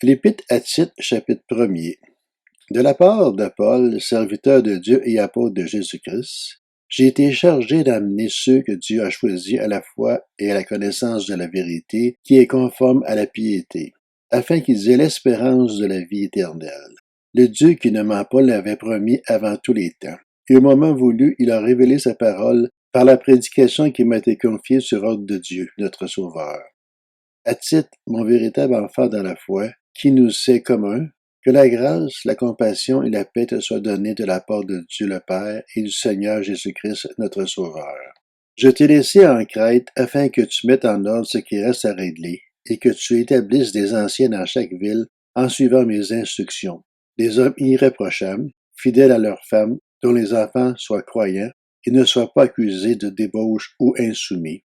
L'Épître à Tite, chapitre 1er. De la part de Paul, serviteur de Dieu et apôtre de Jésus-Christ, j'ai été chargé d'amener ceux que Dieu a choisis à la foi et à la connaissance de la vérité qui est conforme à la piété, afin qu'ils aient l'espérance de la vie éternelle. Le Dieu qui ne ment pas l'avait promis avant tous les temps. Et au moment voulu, il a révélé sa parole par la prédication qui m'a été confiée sur ordre de Dieu, notre Sauveur. À Tite, mon véritable enfant dans la foi, qui nous est commun, que la grâce, la compassion et la paix te soient données de la part de Dieu le Père et du Seigneur Jésus-Christ, notre Sauveur. Je t'ai laissé en Crète afin que tu mettes en ordre ce qui reste à régler et que tu établisses des anciens dans chaque ville en suivant mes instructions, des hommes irréprochables, fidèles à leurs femmes, dont les enfants soient croyants et ne soient pas accusés de débauche ou insoumis.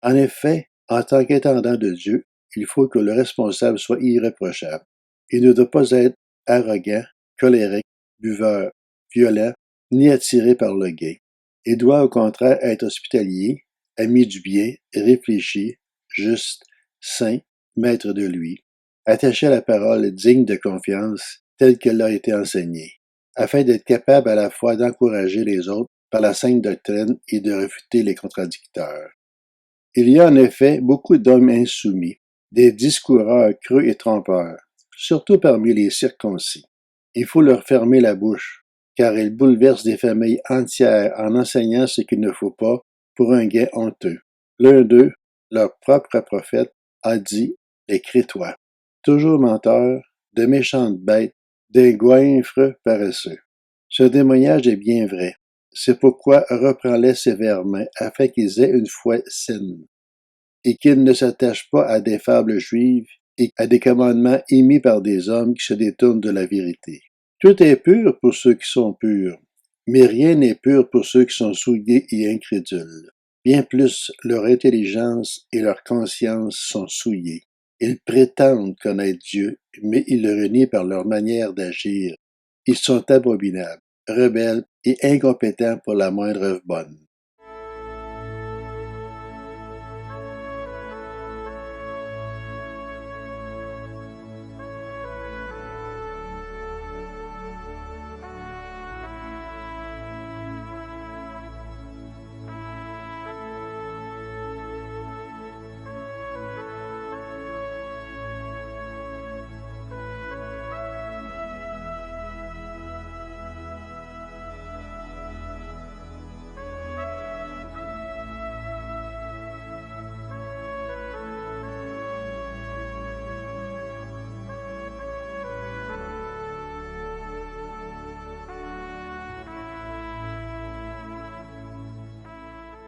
En effet, en tant qu'intendant de Dieu, il faut que le responsable soit irréprochable. Il ne doit pas être arrogant, colérique, buveur, violent, ni attiré par le gain. Il doit au contraire être hospitalier, ami du bien, réfléchi, juste, saint, maître de lui, attaché à la parole digne de confiance telle qu'elle a été enseignée, afin d'être capable à la fois d'encourager les autres par la sainte doctrine et de refuter les contradicteurs. Il y a en effet beaucoup d'hommes insoumis, des discoureurs creux et trompeurs, surtout parmi les circoncis. Il faut leur fermer la bouche, car ils bouleversent des familles entières en enseignant ce qu'il ne faut pas pour un gain honteux. L'un d'eux, leur propre prophète, a dit les Crétois, toujours menteurs, de méchantes bêtes, des goinfres paresseux. Ce témoignage est bien vrai. C'est pourquoi reprends-les sévèrement, afin qu'ils aient une foi saine, et qu'ils ne s'attachent pas à des fables juives et à des commandements émis par des hommes qui se détournent de la vérité. Tout est pur pour ceux qui sont purs, mais rien n'est pur pour ceux qui sont souillés et incrédules. Bien plus, leur intelligence et leur conscience sont souillées. Ils prétendent connaître Dieu, mais ils le renient par leur manière d'agir. Ils sont abominables, rebelles et incompétents pour la moindre œuvre bonne.